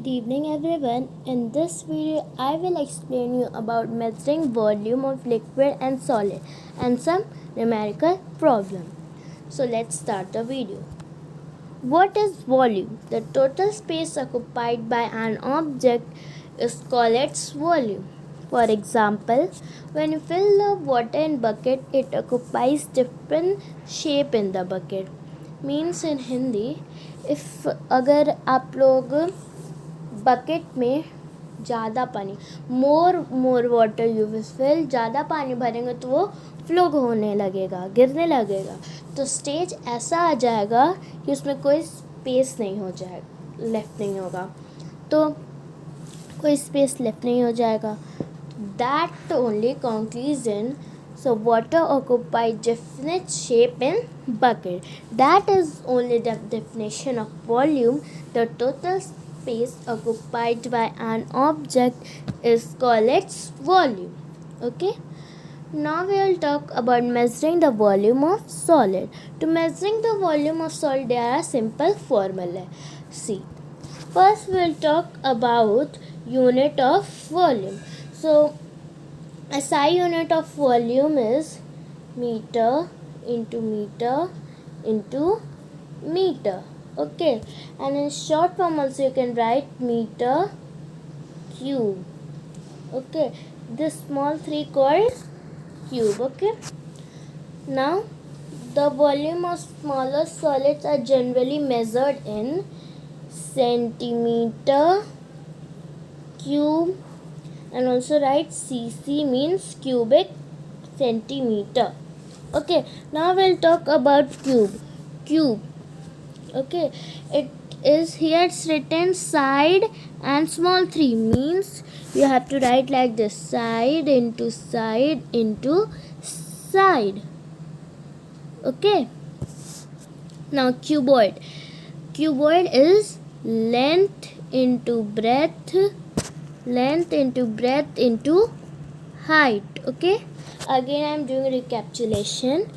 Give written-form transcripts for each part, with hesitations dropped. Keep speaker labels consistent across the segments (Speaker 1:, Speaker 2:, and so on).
Speaker 1: evening everyone. In this video I will explain you about measuring volume of liquid and solid and some numerical problem. So let's start the video. What is volume? The total space occupied by an object is called its volume. For example, when you fill the water in bucket, it occupies different shape in the bucket. Means in Hindi, if अगर आप लोग bucket में ज़्यादा पानी more water you will fill ज़्यादा पानी भरेंगे तो वो फ्लो होने लगेगा, गिरने लगेगा, तो स्टेज ऐसा आ जाएगा कि उसमें कोई स्पेस नहीं हो जाएगा, लेफ्ट नहीं होगा, तो कोई स्पेस लेफ्ट नहीं हो जाएगा. That only conclusion. So water occupies definite shape in bucket. That is only the definition of volume. The total space occupied by an object is called its volume. Okay. Now we will talk about measuring the volume of solid. To measuring the volume of solid, there are simple formula. See. First we will talk about unit of volume. So SI unit of volume is meter into meter into meter. Okay, and in short form also you can write meter cube. Okay, this small 3 called cube. Okay, now the volume of smaller solids are generally measured in centimeter cube, and also write cc means cubic centimeter. Okay, now we'll talk about cube. Okay, it is here, it's written side and small 3 means you have to write like this, side into side into side. Okay, now cuboid is length into breadth into height. Okay, again I am doing recapitulation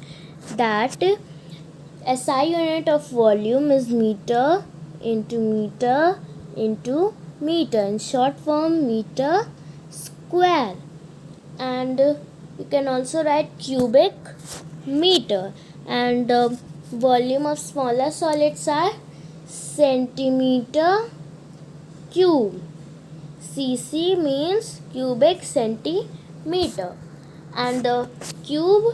Speaker 1: that SI unit of volume is meter into meter into meter, in short form meter square, and you can also write cubic meter, and the volume of smaller solids are centimeter cube. cc means cubic centimeter, and the cube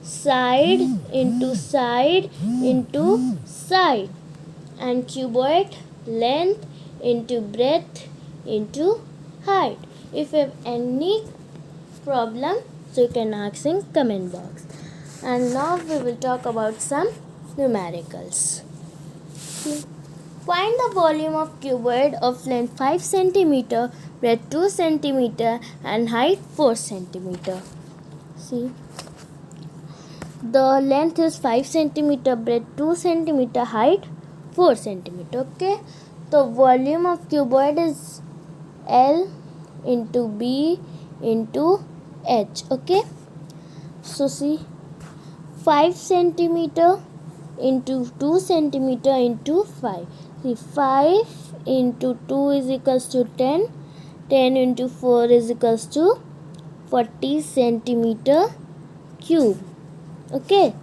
Speaker 1: side into side into side, and cuboid length into breadth into height. If you have any problem, so you can ask in comment box. And now we will talk about some numericals. Find the volume of cuboid of length 5 cm, breadth 2 cm and height 4 cm. See, the length is 5 cm, breadth 2 cm, height 4 cm. Okay, the volume of cuboid is L into B into H. Okay, so see, 5 cm into 2 cm into 5. See, 5 into 2 is equals to 10. 10 into 4 is equals to 40 centimeter cube. Okay.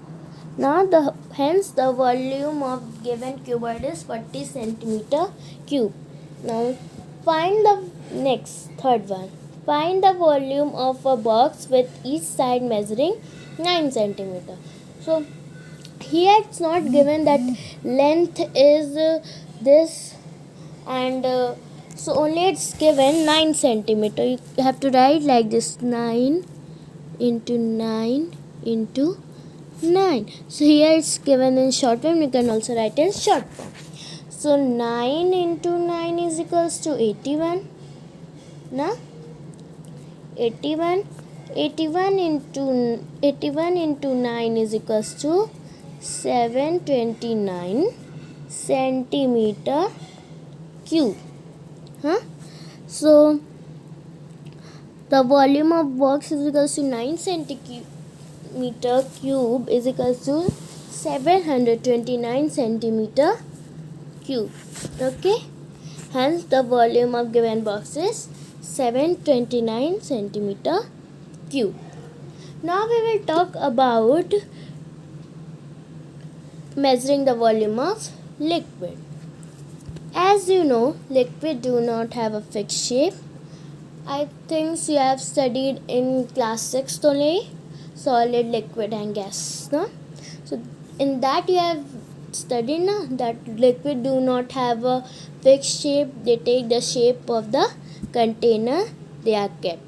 Speaker 1: Now hence the volume of given cuboid is 40 centimeter cube. Now find the next third one. Find the volume of a box with each side measuring 9 centimeter. So here it's not given that length is this, and so only it's given 9 centimeter. You have to write like this, 9 into 9 into 9. So here it's given in short form, you can also write in short form. So 9 into 9 is equals to 81. Now 81 into 9 is equals to 729 centimeter cube. So the volume of box is equals to 9 centimeter cube is equals to 729 centimeter cube. Okay, Hence, the volume of given box is 729 centimeter cube. Now we will talk about measuring the volume of liquid. As you know, liquid do not have a fixed shape. I think you have studied in class 6 only, solid, liquid and gas. No? So in that you have studied that liquid do not have a fixed shape. They take the shape of the container they are kept.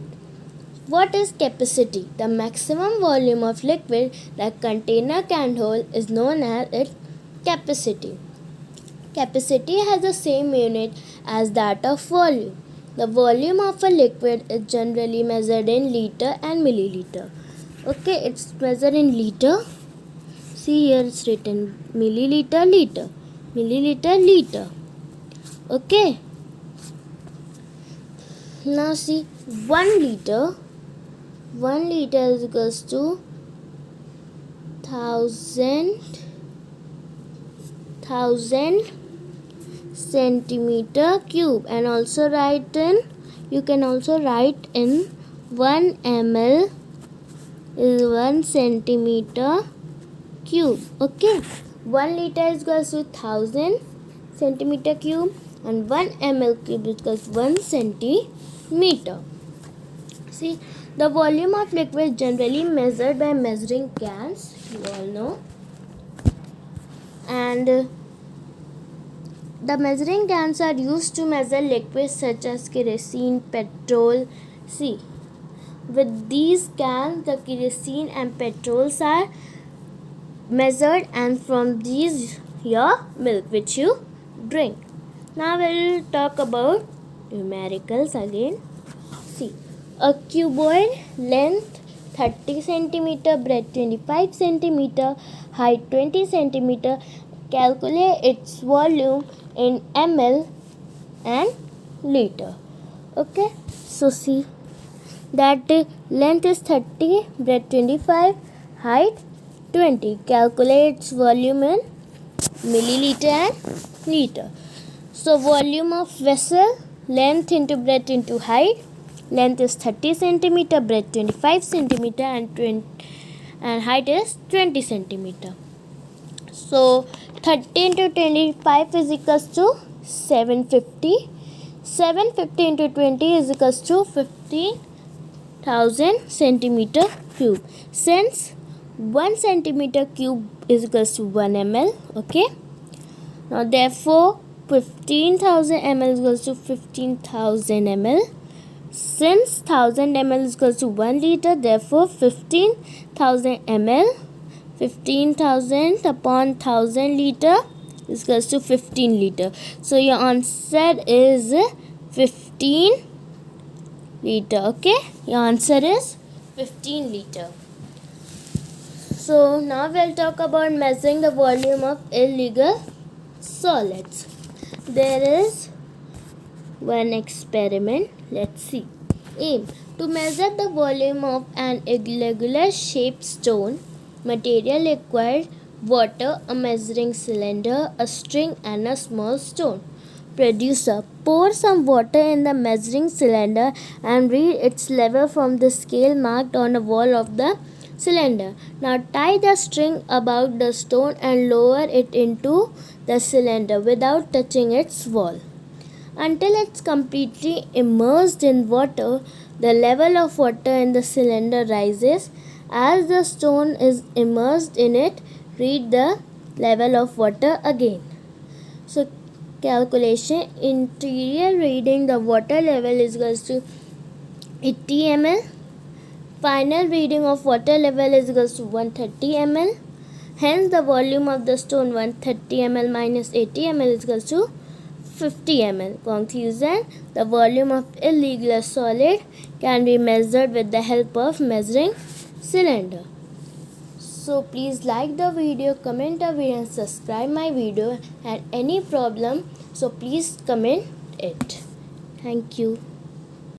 Speaker 1: What is capacity? The maximum volume of liquid that container can hold is known as its capacity. Capacity has the same unit as that of volume. The volume of a liquid is generally measured in liter and milliliter. Okay, it's measured in liter. See here it's written milliliter, liter, milliliter, liter. Okay. Now see 1 liter. 1 liter is equals to 1000 centimeter cube, and also you can also write in 1 ml is 1 centimeter cube. Okay, 1 liter is equals to 1000 centimeter cube and 1 ml cube is equals to 1 centimeter. See, the volume of liquid is generally measured by measuring cans, you all know, and the measuring cans are used to measure liquids such as kerosene, petrol. See, with these cans, the kerosene and petrols are measured, and from these your milk which you drink. Now we will talk about numericals again. See, a cuboid, length 30 cm, breadth 25 cm, height 20 cm. Calculate its volume in ml and liter. Okay, so see that length is 30, breadth 25, height 20. Calculate its volume in milliliter and liter. So volume of vessel, length into breadth into height. Length is 30 cm, breadth 25 cm and height is 20 cm. So 30 into 25 is equals to 750. 750 into 20 is equals to 15,000 centimeter cube. Since 1 centimeter cube is equals to 1 ml. Okay. Now therefore 15,000 ml is equals to 15,000 ml. Since 1000 ml is equals to 1 liter, therefore 15,000 ml, 15,000 upon 1000 liter is equals to 15 liter. So your answer is 15 liter. Okay, your answer is 15 liter. So now we'll talk about measuring the volume of illegal solids. There is one experiment. Let's see. Aim to measure the volume of an irregular shaped stone. Material required: water, a measuring cylinder, a string and a small stone. Producer: pour some water in the measuring cylinder and read its level from the scale marked on the wall of the cylinder. Now tie the string about the stone and lower it into the cylinder without touching its wall. Until it's completely immersed in water, the level of water in the cylinder rises. As the stone is immersed in it, read the level of water again. So, calculation: interior reading the water level is equals to 80 ml. Final reading of water level is equals to 130 ml. Hence, the volume of the stone 130 ml minus 80 ml is equals to 50 ml. Conclusion: the volume of irregular solid can be measured with the help of measuring cylinder. So please like the video, comment the video and subscribe my video. And any problem, so please comment it. Thank you.